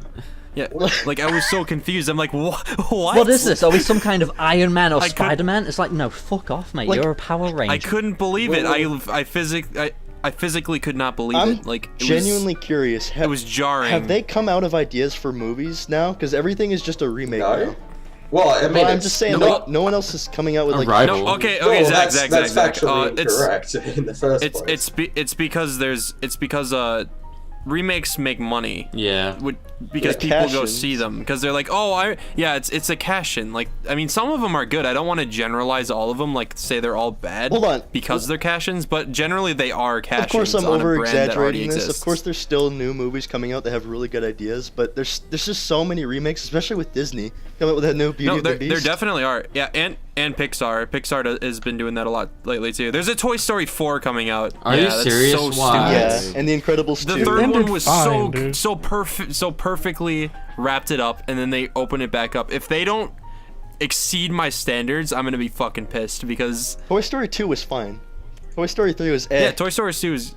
Yeah, like I was so confused. I'm like, what? What is this? Are we some kind of Iron Man or I could- Spider-Man? It's like, no, fuck off, mate. Like, You're a Power Ranger. I couldn't believe it. I physically could not believe I'm it. Like it genuinely curious. it was jarring. Have they come out of ideas for movies now? Because everything is just a remake No. now. Well, I mean, But I'm it's- just saying, no, like, no one else is coming out with like. Rival. No, okay, well, Zach, that's Zach. factually It's incorrect in the first it's place. it's because remakes make money. Yeah. Because Yeah, people go cash-ins. see them because they're like, oh, it's a cash in. Like, I mean, some of them are good. I don't want to generalize all of them. Like, say they're all bad. Hold on. Because they're cash ins, but generally they are cash ins. Of course, I'm on a over brand that already exaggerating this. exists. Of course, there's still new movies coming out that have really good ideas, but there's just so many remakes, especially with Disney coming out with that new Beauty No, and the there Beast. definitely are. Yeah, and Pixar. Pixar has been doing that a lot lately too. There's a Toy Story 4 coming out. Are yeah, you that's serious? So Why? Yeah, stupid. and The Incredibles The 2. third ended one was fine, dude. so perfectly wrapped it up, and then they open it back up. If they don't exceed my standards, I'm gonna be fucking pissed because Toy Story 2 was fine. Toy Story 3 was yeah, Toy Story 2 is.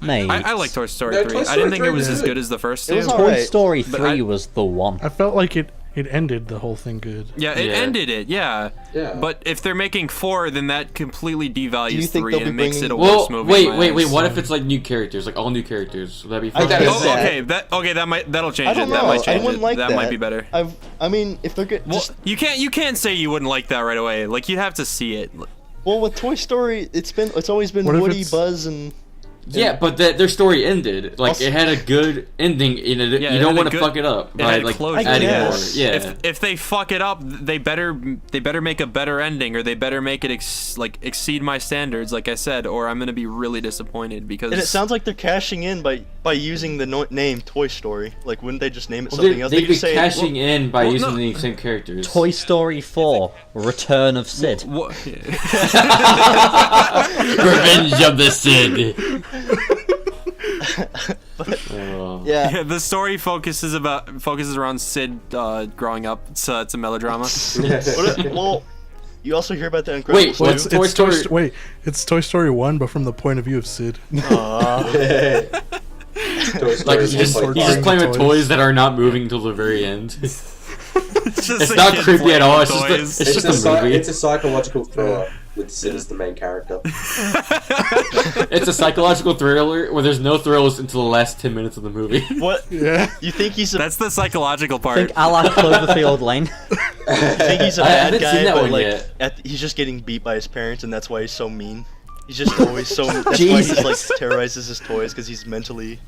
Mate, I like Toy Story No, 3. Toy I Story didn't think it 3 was was as good. good as the first It two. was Toy alright. Story But 3 I- was the one. I felt like it ended the whole thing good. Yeah, it Yeah. ended it. Yeah. Yeah. But if they're making 4, then that completely Do you devalues think 3 they'll and be makes it a bringing- worse Well, movie. in my wait. eyes. What if it's like new characters, like all new characters? Would that be I fun? think it's Oh, that. okay. That'll change I it. don't That know. might change I wouldn't it. like that might be better. I mean, if they're good, Well, just you can't say you wouldn't like that right away. Like you'd have to see it. well with Toy Story, it's always been What if Woody, it's- Buzz, and Yeah, but their story ended. Like, it had a good ending. You don't want to fuck it up by like adding more. Yeah. If they fuck it up, they better make a better ending, or they better make it exceed my standards, like I said, or I'm gonna be really disappointed because. And it sounds like they're cashing in by using the name Toy Story. Like, wouldn't they just name it something else? They'd be cashing in by using the same characters. Toy Story 4: Return of Sid. Revenge of the Sid. Yeah. The story focuses around Sid growing up. It's a melodrama. Well, you also hear about the Incredibles. Wait, what's Toy Story? Wait, it's Toy Story 1, but from the point of view of Sid. Like he's just playing with toys that are not moving until the very end. It's not creepy at all. It's just a movie. It's a psychological thriller with Sid as the main character. It's a psychological thriller where there's no thrills until the last 10 minutes of the movie. What? Yeah. You think he's a... That's the psychological part. Think a la Cloverfield Lane. You think he's a I bad haven't guy, seen that but one like yet. he's just getting beat by his parents, and that's why he's so mean. He's just always so. That's why he's like terrorizes his toys because he's mentally.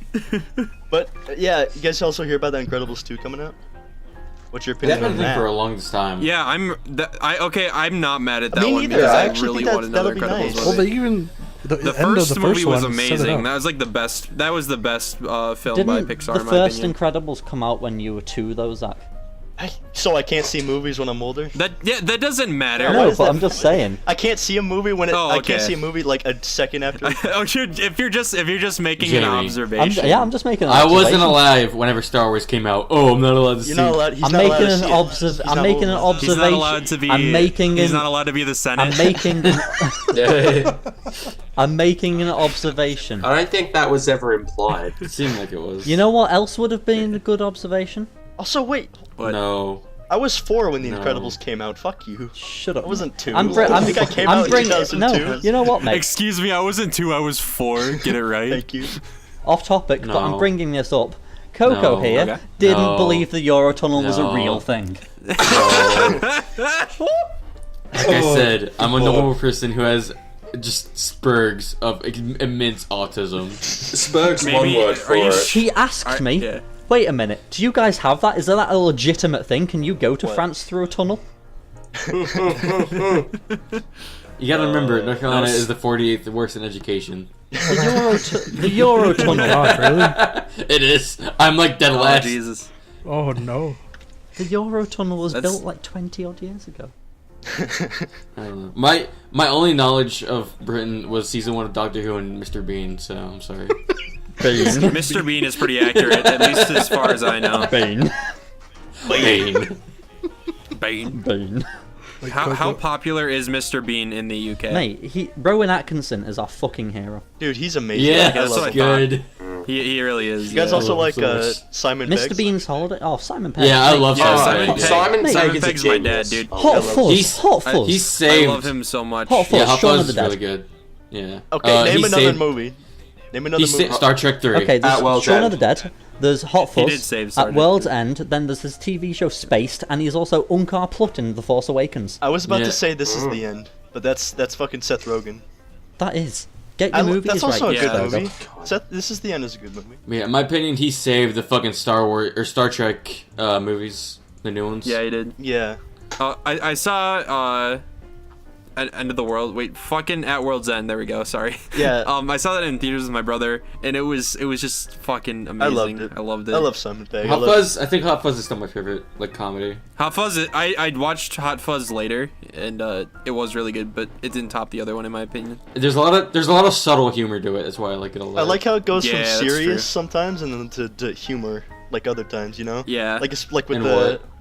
But yeah, you guys also hear about the Incredibles 2 coming out? What's your opinion on that? For a longest time. Yeah, I'm not mad at that Me one neither. because I I actually really think want another that'll be Incredibles nice. movie. Well, they even The end of first the movie was one set it amazing. up. That was like the best. That was the best film Didn't by Pixar. the in my first opinion. Incredibles come out when you were 2, though, Zach? So I can't see movies when I'm older. That doesn't matter. No, is but that? I'm just saying. I can't see a movie when I can't okay. see a movie like a second after. If you're just making Jamie. an observation. I'm just making an I wasn't observation. alive whenever Star Wars came out. Oh, I'm not allowed to see. You're not allowed. He's I'm not allowed making to an see it. observation. He's I'm not making an old. He's observation. not allowed to be. I'm making He's an- not allowed to be the Senate. I'm making an observation. I don't think that was ever implied. It seemed like it was. You know what else would have been a good observation? Also, wait. What? No. I was 4 when The No. Incredibles came out. Fuck you. Shut up. I wasn't 2. I think I came out in 2002. No, you know what, mate? Excuse me, I wasn't 2. I was 4. Get it right. Thank you. Off topic, but I'm No. bringing this up. Coco No. here Okay. didn't No. believe the Eurotunnel was a No. real thing. Like I said, I'm a normal person who has just spurgs of immense autism. Spurg's one Maybe- word are for you it. She asked me, yeah. wait a minute, do you guys have that? Is that a legitimate thing? Can you go to What? France through a tunnel? You gotta remember, North Carolina is the 48th worst in education. The Eurotunnel. God, really? It is. I'm like dead Oh last. Jesus. Oh no. The Eurotunnel was That's- built like 20 odd years ago. I don't know. My only knowledge of Britain was season 1 of Doctor Who and Mr. Bean, so I'm sorry. Mr. Bean is pretty accurate, at least as far as I know. Bane. Bean. Bean. Bane. Like How Coco- popular is Mr. Bean in the UK? Mate, Rowan Atkinson is our fucking hero. Dude, he's amazing. Yeah, I that's love what him. I good. He really is. You guys yeah. also love like him so much. Simon Mr. Pegg? Bean's holiday. Oh, Simon Pegg. Yeah, I love Yeah, Simon Simon Pegg. Pegg. Simon Mate, Pegg is a Pegg's my dad, genius. dude. Oh, Hot I love Fuzz. He's- Hot Fuzz. He's I saved. love him so much. Hot Fuzz. Yeah, Hot Shaun Fuzz of the is Dead. really good. Yeah. Okay, name he another saved- movie. Name another He movie. saved Star Trek 3. Okay, there's At World's Shaun End. of the Dead. There's Hot Fuzz. did save at Sergeant. World's End. Then there's this TV show Spaced, and he's also Unkar Plutt in The Force Awakens. I was about Yeah. to say this is the end, but that's fucking Seth Rogen. That is. Get your movies That's also right. a good Yeah. movie. Seth, This is the end is a good movie. Yeah, in my opinion, he saved the fucking Star Wars or Star Trek movies, the new ones. Yeah, he did. Yeah. I saw End of the World. Wait, fucking At World's End. There we go. Sorry. Yeah. I saw that in theaters with my brother, and it was just fucking amazing. I loved it. I I love Simon Pegg. Hot Fuzz. I think Hot Fuzz is still my favorite, like comedy. Hot Fuzz. I watched Hot Fuzz later, and it was really good, but it didn't top the other one in my opinion. There's a lot of subtle humor to it. That's why I like it a lot. I like how it goes Yeah, from that's serious true. sometimes and then to humor like other times, you know? Yeah. Like it's like with In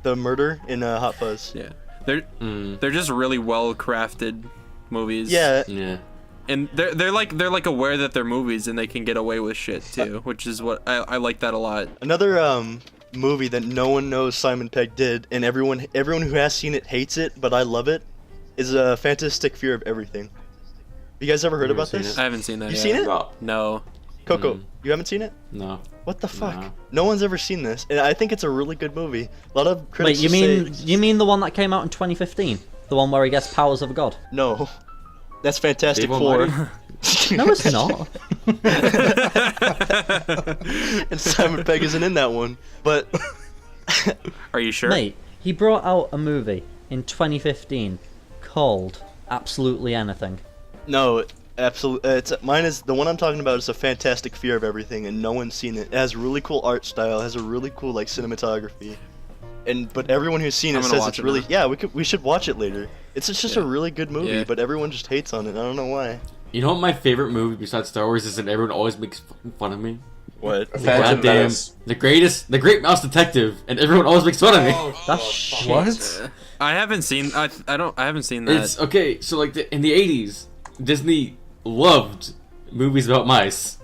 the murder in Hot Fuzz. Yeah. They're just really well crafted movies. Yeah. Yeah. And they're like aware that they're movies and they can get away with shit too, which is what I like that a lot. Another movie that no one knows Simon Pegg did and everyone who has seen it hates it, but I love it, is Fantastic Fear of Everything. You guys ever heard Never about seen this? it. I haven't seen that. You yet. seen it? No. No. Coco, you haven't seen it? No. What the fuck? No. No one's ever seen this, and I think it's a really good movie. A lot of critics Wait, say you mean the one that came out in 2015? The one where he gets powers of a god? no. That's Fantastic Dave Four. Almighty? No, it's not. And Simon Pegg isn't in that one. But Are you sure? Mate, he brought out a movie in 2015 called Absolutely Anything. no, absolutely. Mine is the one I'm talking about. Is a Fantastic Fear of Everything, and no one's seen it. It has really cool art style. It has a really cool like cinematography. But everyone who's seen I'm it gonna says watch it's it really now. we should watch it later. It's just a really good movie, Yeah. but everyone just hates on it. I don't know why. You know what my favorite movie besides Star Wars is, and everyone always makes fun of me? What? Phantom Goddamn, Menace. the Great Mouse Detective, and everyone always makes fun of me. That's shit. What? I haven't seen. I haven't seen that. It's okay. So like in the '80s, Disney loved movies about mice.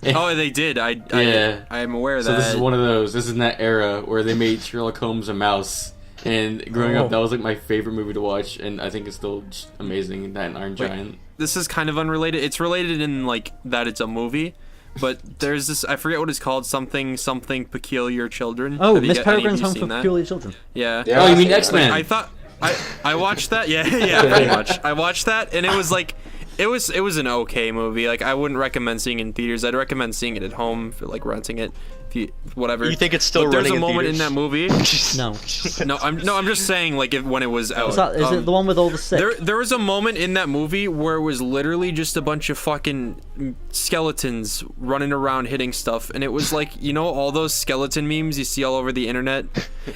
Oh, they did. Yeah. I'm aware of So that. this is one of those. This is in that era where they made Sherlock Holmes a mouse. And growing Oh. up, that was like my favorite movie to watch, and I think it's still just amazing. That and Iron Giant. This is kind of unrelated. It's related in like that it's a movie, but there's this. I forget what it's called. Something Peculiar Children. Oh, Have you Miss got- any of Peregrine's you Home seen for that? Peculiar Children. Yeah. Yeah, Oh, you I've mean seen X-Men? I thought I watched that. Yeah, pretty much. I watched that, and it was like it was an okay movie. Like I wouldn't recommend seeing it in theaters. I'd recommend seeing it at home, for like renting it, whatever. You think it's still But there's running a in moment in theaters? that movie. No. I'm just saying like when it was out. Is it the one with all the sick? There was a moment in that movie where it was literally just a bunch of fucking skeletons running around hitting stuff, and it was like, you know, all those skeleton memes you see all over the internet?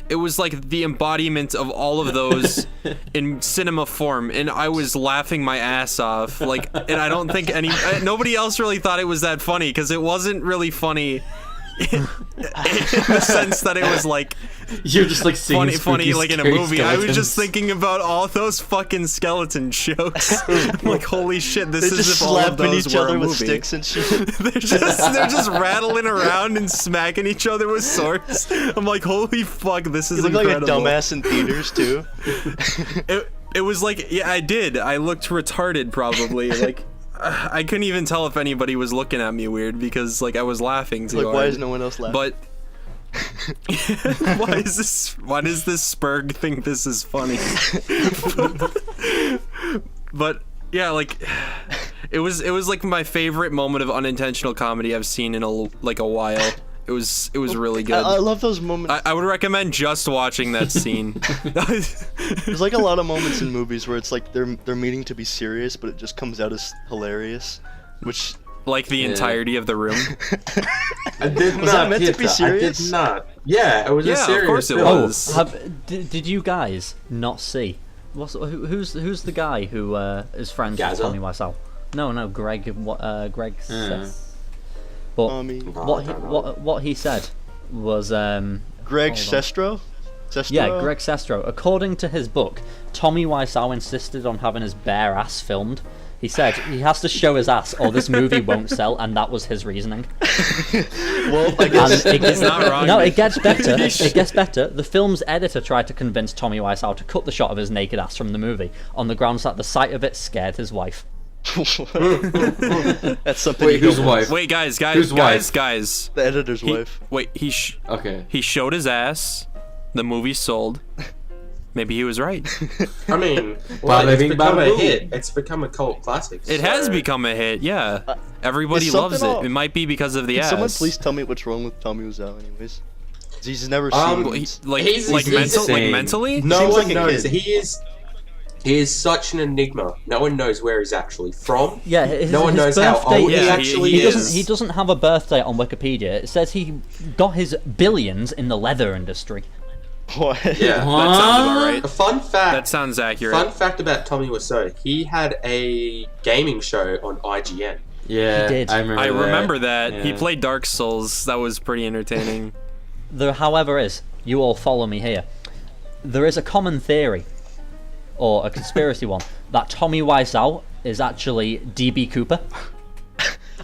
It was like the embodiment of all of those in cinema form, and I was laughing my ass off. Like, and I don't think nobody else really thought it was that funny, because it wasn't really funny in the sense that it was like You're just like seeing funny like in a scary movie. I was just skeletons. thinking about all those fucking skeleton jokes. I'm like, holy shit, this They is just if all of slapping those each were other a with movie. sticks and shit. they're just rattling around and smacking each other with swords. I'm like, holy fuck, this is You look like a incredible. dumbass in theaters too. It was like, yeah, I did. I looked retarded probably. Like, I couldn't even tell if anybody was looking at me weird because like I was laughing too Like, hard. why is no one else laughing? But why does this Spurg think this is funny? But yeah, like it was like my favorite moment of unintentional comedy I've seen in a while. It was really good. I love those moments. I would recommend just watching that scene. There's like a lot of moments in movies where it's like they're meaning to be serious, but it just comes out as hilarious. Which Like the entirety of the room. I did Was that meant to be serious? I did not. Yeah, it was a Yeah, of serious course it film. was. Did you guys not see? Who's the guy who is friends with Gaza? Tommy Wiseau? No, Greg. Greg says. But Tommy. what he said was Greg hold on. Sestro? Yeah, Greg Sestro. According to his book, Tommy Wiseau insisted on having his bare ass filmed. He said he has to show his ass or this movie won't sell, and that was his reasoning. Well, I guess And it gets, not wrong. No, it gets better. It gets better. The film's editor tried to convince Tommy Wiseau to cut the shot of his naked ass from the movie on the grounds that the sight of it scared his wife. that's something. Wait, you whose don't wife? Wait, guys, Whose wife? guys. The editor's wife. Wait, Okay. he showed his ass. The movie sold. Maybe he was right. I mean, well, Bada it's bing, become bada a boom. hit. It's become a cult classic. It has so- become a hit, yeah. Everybody is loves something it. off? It might be because of the Can ass. someone please tell me what's wrong with Tommy Wiseau, anyways? He's never Um, seen. Like, He's insane. mentally? No Seems one like a knows. kid. He is such an enigma. No one knows where he's actually from. Yeah, his, No one his knows how birthday. old he Yeah, actually he is. He doesn't have a birthday on Wikipedia. It says he got his billions in the leather industry. What? Yeah. That sounds about right. A fun fact. That sounds accurate. Fun fact about Tommy Wiseau: he had a gaming show on IGN. Yeah, He did. I remember. I remember that. He Yeah. played Dark Souls. That was pretty entertaining. There, however, is, you all follow me here, there is a common theory, or a conspiracy one, that Tommy Wiseau is actually DB Cooper.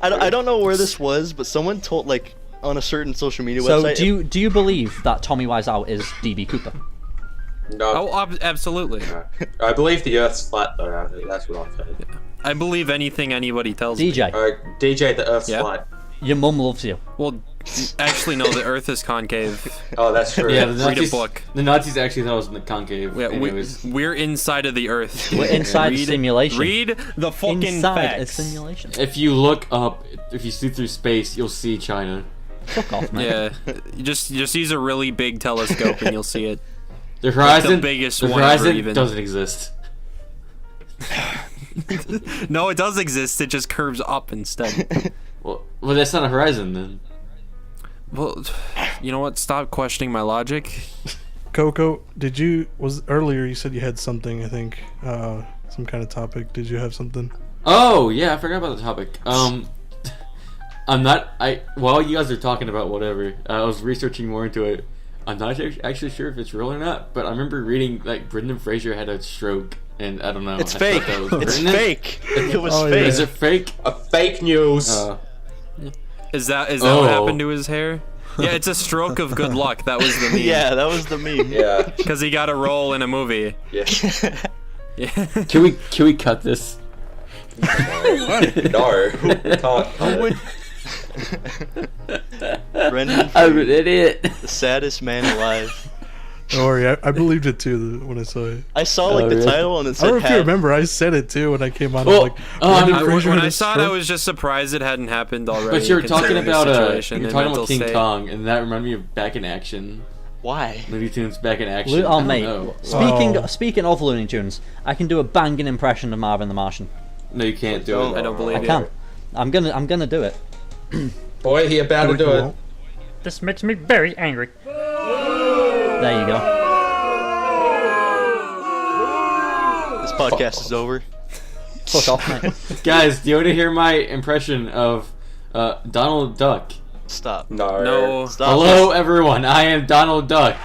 I don't know where this was, but someone told like on a certain social media So website. do you believe that Tommy Wiseau is DB Cooper? No, Oh, absolutely. I believe the Earth's flat, though. I think that's what I've heard. I believe anything anybody tells me. DJ, DJ, the Earth's Yeah? flat. your mum loves you. Well, Actually, no, the Earth is concave. Oh, that's true. Yeah, the Read a Nazis, book. the Nazis actually thought it was in the concave. Yeah, Anyways. we're inside of the Earth. We're inside a Read- simulation. Read the fucking Inside a facts. simulation. If you look up, if you see through space, you'll see China. Fuck off, man. Yeah, just use a really big telescope and you'll see it. The horizon, biggest the one ever horizon even. doesn't exist. No, it does exist. It just curves up instead. Well, that's not a horizon then. Well, you know what? Stop questioning my logic. Coco, earlier you said you had something, I think, some kind of topic. Did you have something? Oh yeah, I forgot about the topic. While you guys are talking about whatever, I was researching more into it. I'm not actually sure if it's real or not, but I remember reading like Brendan Fraser had a stroke, and I don't know. It's I fake. thought that was It's written. fake. It was Oh, yeah. fake. Is it fake? A fake news. Is that Oh. what happened to his hair? Yeah, it's a stroke of good luck. That was the meme. Yeah, that was the meme. Yeah. Because he got a role in a movie. Yeah. Yeah. Can we cut this? No. Can't. Brendan I'm an Fraser, idiot. the saddest man alive. Don't worry, I believed it too when I saw it. I saw like Oh, the really? title and it I said don't know if you half. remember, I said it too when I came on. Well, I'm like, oh, Brendan I'm- Fraser When had I a saw it, I stroke? was just surprised it hadn't happened already. But you were talking considering the about situation you were and talking about mental King state. Kong, and that reminded me of Back in Action. Why? Looney Tunes Back in Action. Lo- I oh, don't mate. know. Oh. Speaking of Looney Tunes, I can do a banging impression of Marvin the Martian. No, you can't do Don't. it. I don't believe I you. can. I'm gonna do it. Boy, he about to do it. This makes me very angry. There you go. This podcast is over. Fuck off, mate. Guys, do you want to hear my impression of Donald Duck? Stop. No. No. Stop. Hello, everyone. I am Donald Duck.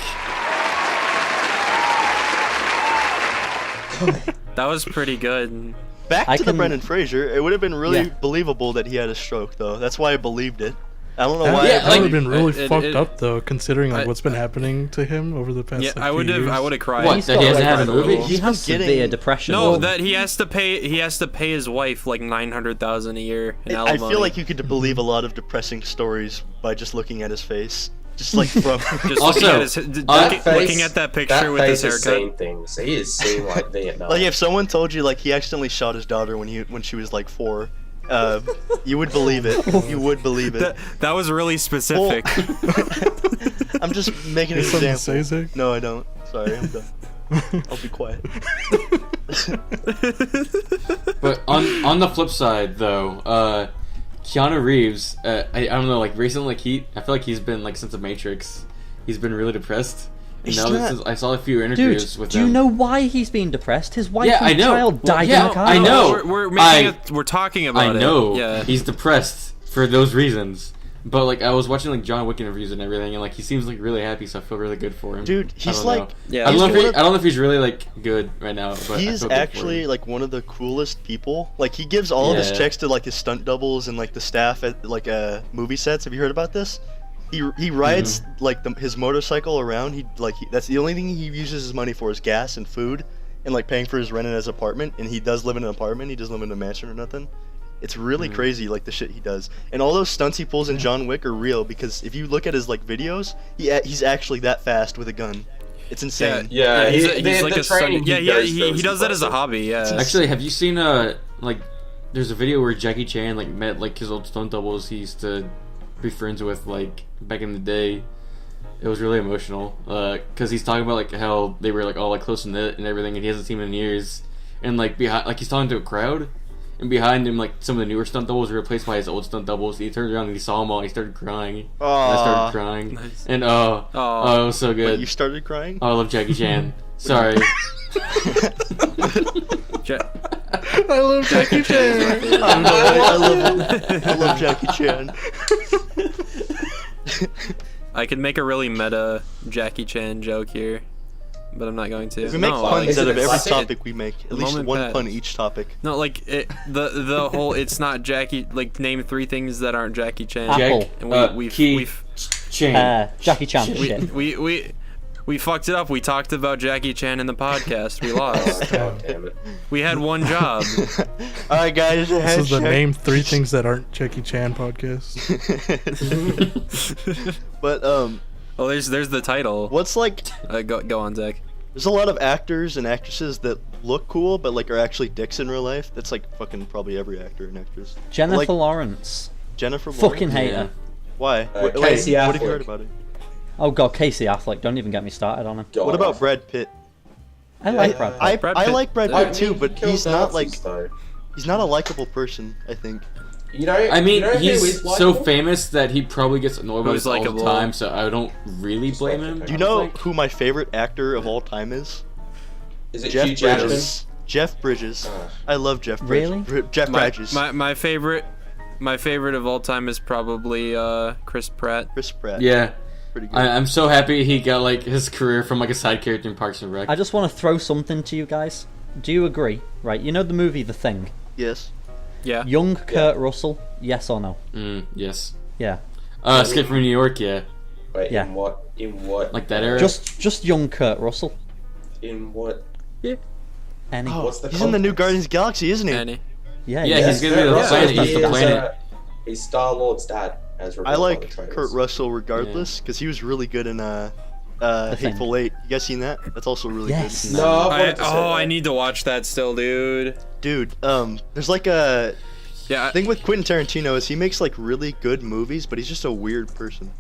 That was pretty good. Back I to the can- Brendan Fraser. It would have been really Yeah. believable that he had a stroke, though. That's why I believed it. I don't know That, why. Yeah, that like- would have been really it- fucked it- up though, considering like I- what's been happening to him over the past. Yeah, like, I would few have. years. I would have cried. What? He's That got, he hasn't like, had a movie? He's He's had been getting- severe depression. No, Well, that he has to pay. He has to pay his wife like $900,000 a year in I alimony. feel like you could believe a lot of depressing stories by just looking at his face. Just like from. just Also, looking, at his, looking at that picture with his face has haircut. seen things. He has seen like Vietnam. Like if someone told you like he accidentally shot his daughter when she was like 4, you would believe it. You would believe it. That was really specific. I'm just making an You have something to example. say, Zach? No, I don't. Sorry, I'm done. I'll be quiet. But on the flip side, though, Keanu Reeves, I don't know, like recently, like I feel like he's been like since the Matrix, he's been really depressed. And He's now not- since I saw a few interviews dude, with do him. you know why he's being depressed? His wife Yeah, I and know. child Well, died yeah, in a car. I know. We're talking about I it. know. Yeah. He's depressed for those reasons. But like I was watching like John Wick interviews and everything, and like he seems like really happy, so I feel really good for him. Dude, I he's don't like. know. Yeah. I don't know if one he, of- I don't know if he's really like good right now. But I He's feel good for actually him. like one of the coolest people. Like he gives all of his Yeah. checks to like his stunt doubles and like the staff at like movie sets. Have you heard about this? He rides like his motorcycle around. That's the only thing he uses his money for is gas and food and like paying for his rent in his apartment. And he does live in an apartment. He doesn't live in a mansion or nothing. It's really crazy, like the shit he does, and all those stunts he pulls in John Wick are real. Because if you look at his like videos, he's actually that fast with a gun. It's insane. Yeah, he's, he- he's the like a training yeah, he yeah, goes through he is does that as a impressive. hobby. Yeah. Actually, have you seen like there's a video where Jackie Chan like met like his old stunt doubles he used to be friends with like back in the day. It was really emotional because he's talking about like how they were like all like close knit and everything, and he hasn't seen them in years. And like behind, like he's talking to a crowd, and behind him like some of the newer stunt doubles were replaced by his old stunt doubles. He turned around and he saw them all. And he started crying. And I Aw. started crying, Nice. and it was so Wait, good. you started crying? Oh, I love Jackie Chan. Sorry. Ja- I love Jackie Chan. I love Jackie Chan. I could make a really meta Jackie Chan joke here, but I'm not going to. We make no, puns is out it of a every classic? topic we make. At The least moment one passed. pun each topic. No, like the whole. It's not Jackie. Like name 3 things that aren't Jackie Chan. Apple. Jack, And Key, Chan. Jackie Chan shit. we We fucked it up. We talked about Jackie Chan in the podcast. We lost. God damn it. We had one job. All right, guys. This is the Headcheck. name 3 things that aren't Jackie Chan podcast. But Oh, there's the title. what's like? Go on, Zach. There's a lot of actors and actresses that look cool, but like are actually dicks in real life. That's like fucking probably every actor and actress. Jennifer Like Lawrence. Jennifer. Fucking Lawrence? hate Yeah. her. Why? Casey What have you Affleck. heard about it? Oh god, Casey Affleck. Don't even get me started on him. God, What about Brad Pitt? I like Brad Pitt. I Brad I Pitt- like Brad I Pitt too, but killed he's not Nazis, like though. he's not a likable person. I think. You know. I mean, you know who he's is so likable? famous that he probably gets annoyed by Who's this all the likable? time, so I don't really blame him. Do you know who my favorite actor of all time is? Is it Jeff Hugh Jackman? Bridges. Jeff Bridges. Oh. I love Jeff Bridges. Really? Jeff My, Bridges. my favorite of all time is probably Chris Pratt. Chris Pratt. Yeah. Pretty good. I'm so happy he got like his career from like a side character in Parks and Rec. I just want to throw something to you guys. Do you agree? Right, you know the movie The Thing? Yes. Yeah. Young Kurt Russell, yes or no? Yes. Yeah. Escape from New York, yeah. Wait, Yeah. in what? In what? Like that era? Just young Kurt Russell. In what? Any. Oh, What's the he's in the new context? Guardians of the Galaxy, isn't he? Annie. Yeah, Yeah, yeah. he's gonna be the planet. He's He's the the planet. He's Star Lord's dad, as I revealed by the like trailers. Kurt Russell regardless because he was really good in Thing. Hateful Eight. You guys seen that? That's also really Yes. good. No, I wanted to say I that. need to watch that still, dude. Dude, there's like a Yeah. thing with Quentin Tarantino is he makes like really good movies, but he's just a weird person.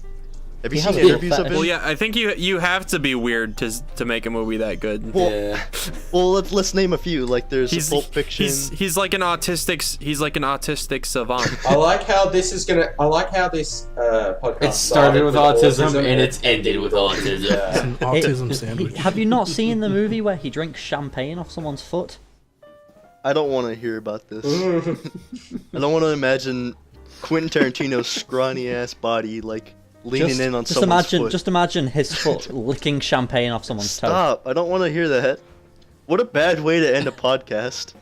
Have you He seen has a interviews of fetish. him? Well, yeah. I think you have to be weird to make a movie that good. Well, Yeah. well, let's name a few. Like there's He's Pulp Fiction. He's like an autistic savant. I like how this is gonna. I like how this podcast It started with autism and it's ended with autism. Yeah. An autism sandwich. Have you not seen the movie where he drinks champagne off someone's foot? I don't want to hear about this. I don't want to imagine Quentin Tarantino's scrawny ass body like leaning in on someone's foot. Just imagine his foot licking champagne off someone's toe. Stop! I don't want to hear that. What a bad way to end a podcast.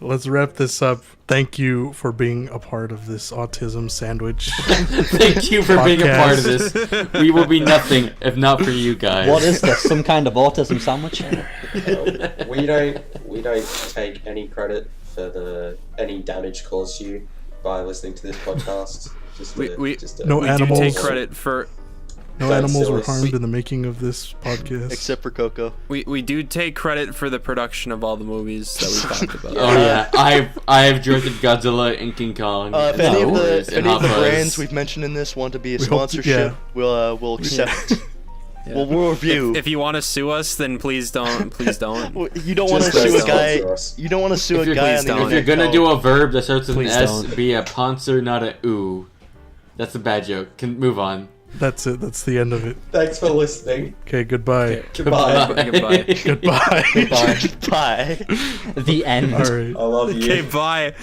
Let's wrap this up. Thank you for being a part of this autism sandwich. Thank you for being a part of this. We will be nothing if not for you guys. What is this? Some kind of autism sandwich? we don't take any credit for any damage caused you by listening to this podcast. Just No we animals. do take credit for No That's animals were silly. harmed in the making of this podcast. Except for Coco. we do take credit for the production of all the movies that we talked about. Oh yeah, I've directed Godzilla and King Kong. If and any of Wars the, and any of the Hot Fuzz. brands we've mentioned in this want to be a We hope- sponsorship, yeah. we'll accept. We'll review. If you want to sue us, then please don't. Please don't. Well, you don't want to Just sue a don't guy. sponsor us. You don't want to sue If a you're, guy on please the don't. if you're internet. gonna do a verb that starts with Please an S, don't. be a poncer, not a ooh. That's a bad joke. Can move on. That's it. That's the end of it. Thanks for listening. Okay, goodbye. Goodbye. Goodbye. Goodbye. Bye. The end. All right. I love you. Okay, bye.